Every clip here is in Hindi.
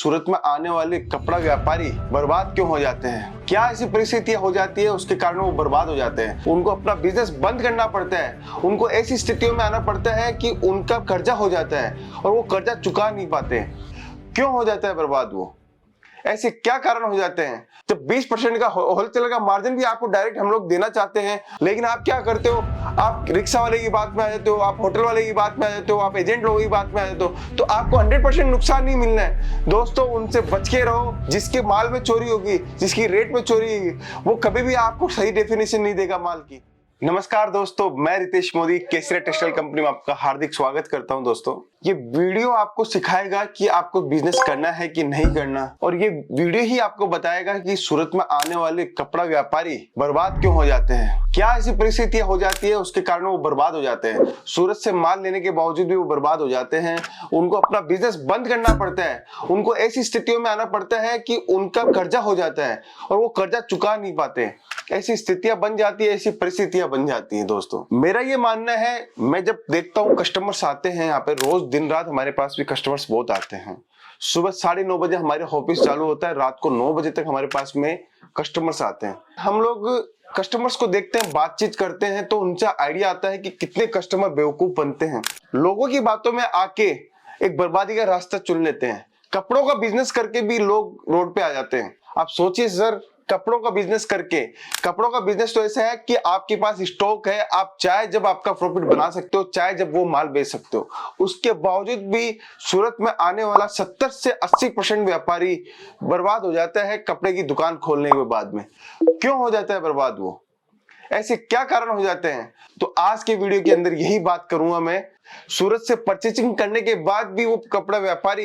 सूरत में आने वाले कपड़ा व्यापारी बर्बाद क्यों हो जाते हैं? क्या ऐसी परिस्थितियां हो जाती है उसके कारण वो बर्बाद हो जाते हैं? उनको अपना बिजनेस बंद करना पड़ता है, उनको ऐसी स्थितियों में आना पड़ता है कि उनका कर्जा हो जाता है और वो कर्जा चुका नहीं पाते। क्यों हो जाता है बर्बाद? वो ऐसे क्या कारण हो जाते हैं? जब 20% का होलसेलर का मार्जिन भी आपको डायरेक्ट हम लोग देना चाहते हैं, लेकिन आप क्या करते हो? आप रिक्शा वाले की बात में आ जाते हो, आप होटल वाले की बात में आ जाते हो, आप एजेंट लोगों की बात में आ जाते हो, तो आपको 100% नुकसान नहीं मिलना है। दोस्तों, उनसे बच के रहो। जिसके माल में चोरी होगी, जिसकी रेट में चोरी होगी, वो कभी भी आपको सही डेफिनेशन नहीं देगा माल की। नमस्कार दोस्तों, मैं रितेश मोदी केसरिया टेक्सटाइल कंपनी में आपका हार्दिक स्वागत करता हूं। दोस्तों, ये वीडियो आपको सिखाएगा कि आपको बिजनेस करना है कि नहीं करना, और ये वीडियो ही आपको बताएगा कि सूरत में आने वाले कपड़ा व्यापारी बर्बाद क्यों हो जाते हैं। क्या ऐसी परिस्थितियां हो जाती है उसके कारण वो बर्बाद हो जाते हैं। सूरत से माल लेने के बावजूद भी वो बर्बाद हो जाते हैं। उनको अपना बिजनेस बंद करना पड़ता है, उनको ऐसी स्थितियों में आना पड़ता है कि उनका कर्जा हो जाता है और वो कर्जा चुका नहीं पाते। ऐसी स्थितियां बन जाती है, ऐसी परिस्थितियां बन जाती हैं। दोस्तों, मेरा ये मानना है, मैं जब देखता हूँ कस्टमर्स आते हैं यहाँ पे, रोज दिन रात हमारे पास भी कस्टमर्स बहुत आते हैं। सुबह 9:30 बजे हमारे ऑफिस चालू होता है, रात को 9 बजे तक हमारे पास में कस्टमर्स आते हैं। हम लोग कस्टमर्स को देखते हैं, बातचीत करते हैं, तो उनसे आइडिया आता है कि कितने कस्टमर बेवकूफ बनते हैं। लोगों की बातों में आके एक बर्बादी का रास्ता चुन लेते हैं। कपड़ों का बिजनेस करके भी लोग रोड पे आ जाते हैं। आप सोचिए सर, कपड़ों का बिजनेस करके, कपड़ों का बिजनेस तो ऐसा है कि आपके पास स्टॉक है, आप चाहे जब आपका प्रॉफिट बना सकते हो, चाहे जब वो माल बेच सकते हो। उसके बावजूद भी सूरत में आने वाला 70 से 80% व्यापारी बर्बाद हो जाता है कपड़े की दुकान खोलने के बाद में। क्यों हो जाता है बर्बाद? वो ऐसे क्या कारण हो जाते हैं? तो आज के वीडियो के अंदर यही बात करूंगा मैं। सूरत से परचेजिंग करने के बाद भी वो कपड़ा व्यापारी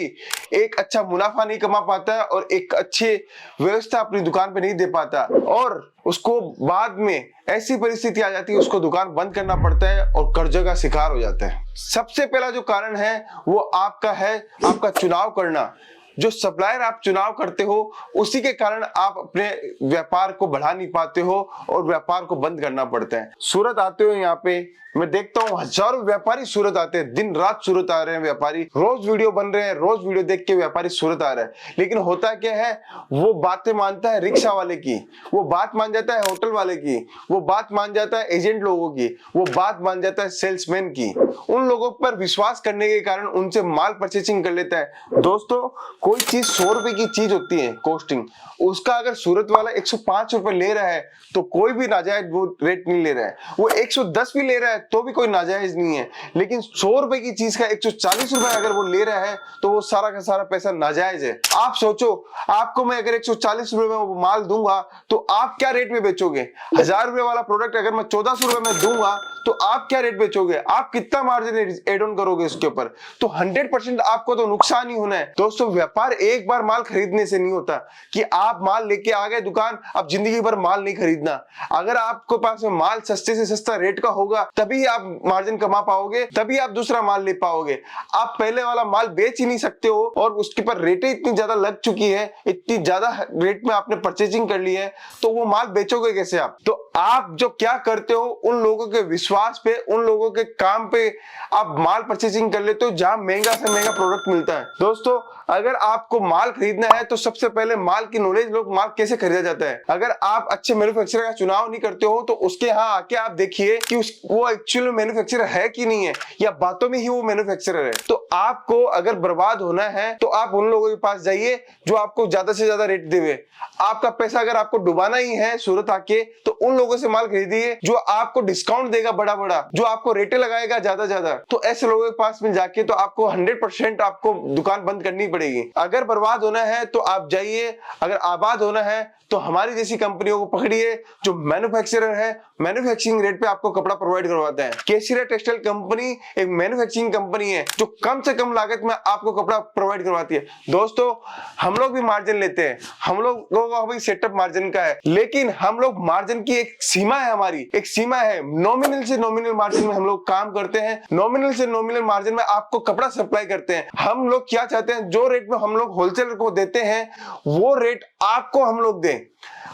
एक अच्छा मुनाफा नहीं कमा पाता और एक अच्छी व्यवस्था अपनी दुकान पे नहीं दे पाता, और उसको बाद में ऐसी परिस्थिति आ जाती है, उसको दुकान बंद करना पड़ता है और कर्जे का शिकार हो जाता है। सबसे पहला जो कारण है वो आपका है, आपका चुनाव करना। जो सप्लायर आप चुनाव करते हो, उसी के कारण आप अपने व्यापार को बढ़ा नहीं पाते हो और व्यापार को बंद करना पड़ता है। सूरत आते हो, यहाँ पे मैं देखता हूँ हजारों व्यापारी सूरत आते हैं, दिन रात सूरत आ रहे हैं व्यापारी, रोज वीडियो बन रहे हैं, रोज वीडियो देख के व्यापारी सूरत आ रहा है। लेकिन होता क्या है, वो बातें मानता है रिक्शा वाले की, वो बात मान जाता है होटल वाले की, वो बात मान जाता है एजेंट लोगों की, वो बात मान जाता है सेल्समैन की। उन लोगों पर विश्वास करने के कारण उनसे माल परचेसिंग कर लेता है। दोस्तों, कोई चीज 100 रुपए की चीज होती है कॉस्टिंग, उसका अगर सूरत वाला 105 रुपए ले रहा है तो कोई भी नाजायज वो रेट नहीं ले रहा है। वो 110 भी ले रहा है तो भी कोई नाजायज नहीं है। लेकिन 100 रुपए की चीज का 140 रुपए अगर वो ले रहा है तो वो सारा का सारा पैसा नाजायज है। आप सोचो, आपको मैं अगर 140 रुपए में वो माल दूंगा तो आप क्या रेट में बेचोगे? 1000 रुपए वाला प्रोडक्ट अगर मैं 1400 रुपए में दूंगा तो आप क्या रेट बेचोगे? आप कितना मार्जिन एड ऑन करोगे इसके ऊपर? तो 100% आपको तो नुकसान ही होना है। दोस्तों, व्यापार एक बार माल खरीदने से नहीं होता कि आप माल लेके आ गए दुकान, अब जिंदगी भर माल नहीं खरीदना। अगर आपके पास में माल सस्ते से सस्ता रेट का होगा तभी आप मार्जिन कमा पाओगे, तभी आप दूसरा माल ले पाओगे। आप पहले वाला माल बेच ही नहीं सकते हो और उसके पर रेटें इतनी ज्यादा लग चुकी है, इतनी ज्यादा रेट में आपने परचेजिंग कर ली है, तो वो माल बेचोगे कैसे आप? तो आप जो क्या करते हो, उन लोगों के विश्वास पे, उन लोगों के काम पे आप माल परचेजिंग कर लेते हो जहां महंगा से महंगा प्रोडक्ट मिलता है। दोस्तों, अगर आपको माल खरीदना है तो सबसे पहले माल की नॉलेज लो, माल कैसे खरीदा जाता है। अगर आप अच्छे मैन्युफैक्चरर का चुनाव नहीं करते हो तो उसके यहाँ आके आप देखिए कि वो एक्चुअली मैन्युफैक्चरर है कि नहीं है, या बातों में ही वो मैन्युफैक्चरर है। तो आपको अगर बर्बाद होना है तो आप उन लोगों के पास जाइए जो आपको ज्यादा से ज्यादा रेट देवे। आपका पैसा अगर आपको डुबाना ही है सूरत आके, तो उन लोगों से माल खरीदिए जो आपको डिस्काउंट देगा बड़ा बड़ा, जो आपको रेटें लगाएगा ज्यादा ज्यादा। तो ऐसे लोगों के पास में जाके तो आपको 100% आपको दुकान बंद करनी पड़ेगी। अगर बर्बाद होना है तो आप जाइए, अगर आबाद होना है तो हमारी जैसी कंपनियों को पकड़िए जो मैन्युफैक्चरर है, मैन्युफैक्चरिंग रेट पे आपको कपड़ा प्रोवाइड करवाता है। केसरिया टेक्सटाइल कंपनी एक मैन्युफैक्चरिंग कंपनी है जो कम से कम लागत में आपको कपड़ा प्रोवाइड करवाती है। दोस्तों, हम लोग भी मार्जिन लेते हैं, हम लोगों का भी सेटअप मार्जिन का है, लेकिन हम लोग मार्जिन की एक सीमा है, हमारी एक सीमा है। नॉमिनल से नॉमिनल मार्जिन में हम लोग काम करते हैं, नॉमिनल से नॉमिनल मार्जिन में आपको कपड़ा सप्लाई करते हैं। हम लोग क्या चाहते हैं, जो रेट में पे हम लोग होलसेलर को देते हैं वो रेट आपको हम लोग दें।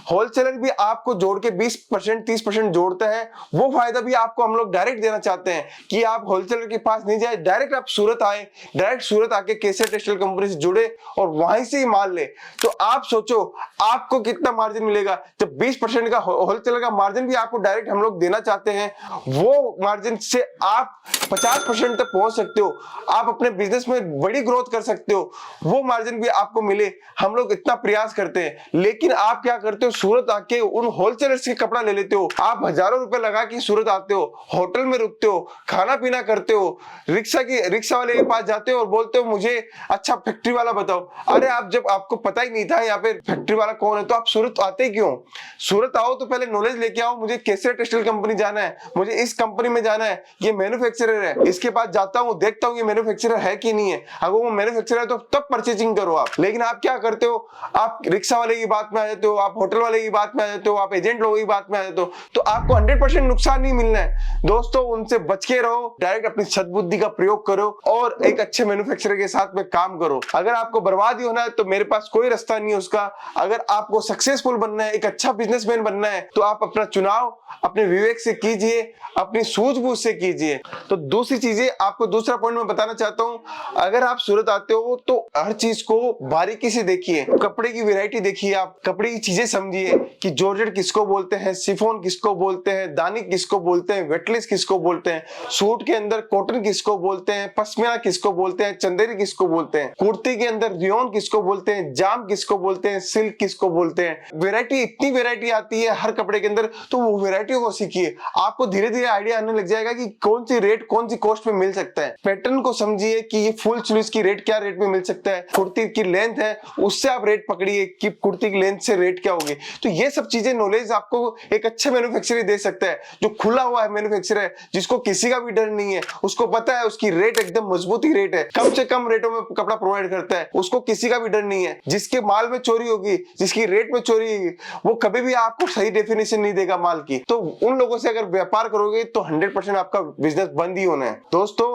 होलसेलर भी आपको जोड़ के 20% 30% जोड़ता है, वो फायदा भी आपको हम लोग डायरेक्ट देना चाहते हैं कि आप होलसेलर के पास नहीं जाए, डायरेक्ट आप सूरत आए, डायरेक्ट सूरत आके केसर टेक्सटाइल कंपनी से जुड़े और वहीं से ही माल ले। तो आप सोचो आपको कितना मार्जिन मिलेगा जब 20% का होलसेलर का मार्जिन भी आपको डायरेक्ट हम लोग देना चाहते हैं। वो मार्जिन से आप 50% तक पहुंच सकते हो, आप अपने बिजनेस में बड़ी ग्रोथ कर सकते हो, वो मार्जिन भी आपको मिले। हम लोग इतना प्रयास करते हैं, लेकिन आप क्या करते हो, सूरत आके उन होलसेलर्स के कपड़ा ले लेते हो। आप हजारों रुपए लगा के सूरत आते हो, होटल में रुकते हो, खाना पीना करते हो, रिक्शा वाले के पास जाते हो और बोलते हो मुझे अच्छा फैक्ट्री वाला बताओ। अरे आप जब आपको पता ही नहीं था यहाँ पे फैक्ट्री वाला कौन है तो आप सूरत आते क्यों? सूरत आओ तो पहले नॉलेज लेके आओ, मुझे केसर टेक्सटाइल कंपनी जाना है, मुझे इस कंपनी में जाना है, ये मैन्युफैक्चरर है, इसके पास जाता हूँ, देखता हूँ ये मैन्युफैक्चरर है कि नहीं है। अगर वो मैन्युफैक्चरर है तो तब परचेजिंग करो आप। लेकिन आप क्या करते हो, आप रिक्शा वाले की बात में आ जाते हो, आप होटल वाले की बात में आ जाते हो, आप एजेंट लोगों की बात में आ जाते हो, तो आपको 100% नुकसान नहीं मिलना है। दोस्तों उनसे बच के रहो, डायरेक्ट अपनी सद्बुद्धि का प्रयोग करो और एक अच्छे मैन्युफैक्चरर के साथ में काम करो। अगर आपको बर्बाद ही होना है तो मेरे पास कोई रास्ता नहीं है उसका। अगर आपको सक्सेसफुल बनना है, एक अच्छा बिजनेसमैन बनना है, तो आप अपना चुनाव अपने विवेक से कीजिए, अपनी सूझबूझ से कीजिए। तो दूसरी चीजें आपको दूसरा पॉइंट मैं बताना चाहता हूं, अगर आप सूरत आते हो तो हर चीज को बारीकी से देखिए, कपड़े की वैरायटी देखिए, आप कपड़े की चीजें समझिए कि जॉर्जेट किसको बोलते हैं, शिफॉन किसको बोलते हैं, दानिक किसको बोलते हैं, वेटलेस किसको बोलते हैं, सूट के अंदर कॉटन किसको बोलते हैं, पश्मीना किसको बोलते हैं, चंदेरी किसको बोलते हैं, कुर्ती के अंदर रियोन किसको बोलते हैं, जाम किसको बोलते हैं, सिल्क किसको बोलते हैं। वैरायटी, इतनी वैरायटी आती है हर कपड़े के अंदर, तो वो वैरायटी को सीखिए, आपको धीरे धीरे आइडिया आने लग जाएगा कि कौन सी रेट कौन सी कॉस्ट में मिल सकता है। पैटर्न को समझिए कि ये फुल स्लीव्स की रेट क्या रेट में मिल सकता है, कुर्ती की लेंथ है उससे आप रेट पकड़िए कि कुर्ती की लेंथ से रेट क्या होगी। तो ये सब चीजें नॉलेज आपको एक अच्छे मैन्युफैक्चरर दे सकता है, जो खुला हुआ है मैन्युफैक्चरर है, जिसको किसी का भी डर नहीं है, उसको पता है उसकी रेट एकदम मजबूती रेट है, कम से कम रेटों में कपड़ा प्रोवाइड करता है, उसको किसी का भी डर नहीं है। जिसके माल में चोरी होगी, जिसकी रेट में चोरी होगी, वो कभी भी आपको सही डेफिनेशन नहीं देगा माल की। तो उन लोगों से अगर व्यापार करोगे तो 100% आपका बिजनेस बंद ही होना है। दोस्तों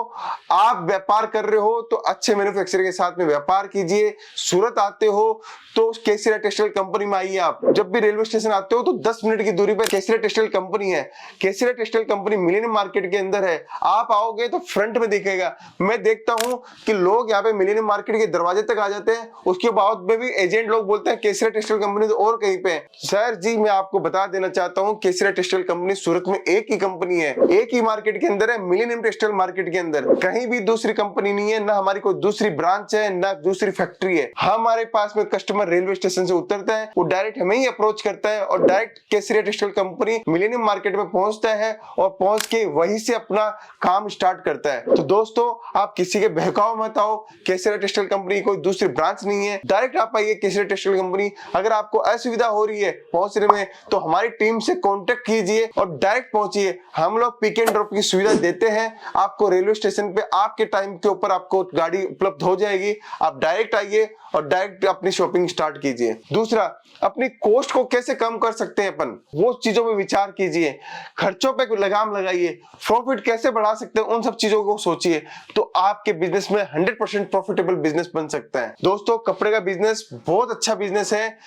आप व्यापार कर रहे हो तो अच्छे मैन्युफैक्चरर के साथ में व्यापार कीजिए। सूरत आते हो तो केसरिया टेक्सटाइल कंपनी में आइए। आप जब भी रेलवे स्टेशन आते हो तो 10 मिनट की दूरी पर केसरिया टेक्सटाइल कंपनी है। केसरिया टेक्सटाइल कंपनी मिलेनियम मार्केट के अंदर है। आप आओगे तो फ्रंट में दिखेगा। मैं देखता हूं कि लोग यहाँ पे मिलेनियम मार्केट के दरवाजे तक आ जाते हैं, उसके बाद में भी एजेंट लोग बोलते हैं केसरिया टेक्सटाइल कंपनी तो और कहीं पे है। सर जी मैं आपको बता देना चाहता हूँ केसरिया टेक्सटाइल कंपनी सूरत में एक ही कंपनी है, एक ही मार्केट के अंदर है, मिलेनियम टेक्सटाइल मार्केट के अंदर। कहीं भी दूसरी कंपनी नहीं है, ना हमारी कोई दूसरी ब्रांच है, ना दूसरी फैक्ट्री है। हमारे पास में कस्टमर रेलवे स्टेशन से उतरता है, वो डायरेक्ट हमें ही अप्रोच करता है और डायरेक्ट केसरिया टेक्सटाइल कंपनी मिलेनियम मार्केट में पहुंचता है और पहुंच के वहीं से अपना काम स्टार्ट करता है। तो दोस्तों आप किसी के बहकाव मत आओ, केसरिया टेक्सटाइल कंपनी कोई दूसरी ब्रांच नहीं है, डायरेक्ट आप आइए केसरिया टेक्सटाइल कंपनी। अगर आपको असुविधा हो रही है पहुंचने में तो हमारी टीम से कांटेक्ट कीजिए और डायरेक्ट पहुंचिए। हम लोग पिक एंड ड्रॉप की सुविधा देते हैं, आपको रेलवे स्टेशन पे आपके टाइम के ऊपर आपको गाड़ी उपलब्ध हो जाएगी। आप डायरेक्ट आइए और डायरेक्ट अपनी शॉपिंग स्टार्ट कीजिए। दूसरा, अपनी कॉस्ट को कैसे कम कर सकते हैं अपन, वो चीजों पे विचार कीजिए। खर्चों पे लगाम लगाइए, प्रॉफिट कैसे बढ़ा सकते हैं उन सब चीजों को सोचिए, तो आपके बिजनेस में 100% प्रॉफिटेबल बिजनेस बन सकता है। दोस्तों कपड़े का बिजनेस बहुत अच्छा बिजनेस है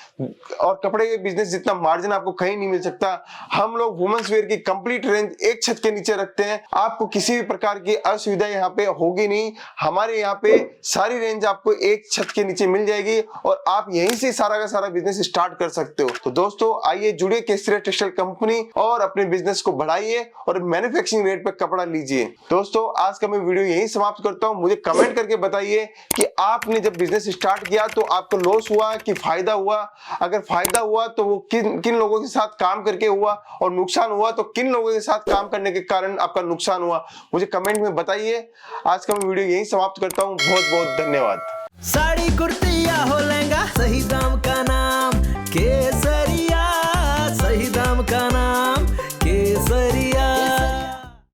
और कपड़े के बिजनेस जितना मार्जिन आपको कहीं नहीं मिल सकता। हम लोग वुमेन्स वेयर की कंप्लीट रेंज एक छत के नीचे रखते हैं, आपको किसी भी प्रकार की असुविधा यहाँ पे होगी नहीं। हमारे यहाँ पे सारी रेंज आपको एक छत के नीचे मिल जाएगी और आप यहीं से सारा का सारा बिजनेस स्टार्ट कर सकते हो। तो दोस्तों आइए जुड़िए केसरिया टेक्सटाइल कंपनी और अपने बिजनेस को बढ़ाइए और मैन्युफैक्चरिंग रेट पे कपड़ा लीजिए। दोस्तों आज का मैं वीडियो यहीं समाप्त करता हूं। मुझे कमेंट करके बताइए कि आपने जब बिजनेस स्टार्ट किया तो आपको लॉस हुआ कि फायदा हुआ। अगर फायदा हुआ तो वो किन किन लोगों के साथ काम करके हुआ और नुकसान हुआ तो किन लोगों के साथ काम करने के कारण आपका नुकसान हुआ, मुझे कमेंट में बताइए। आज का मैं वीडियो यहीं समाप्त करता हूं। बहुत बहुत धन्यवाद। साड़ी कुर्ती या हो लहंगा, सही दाम का नाम के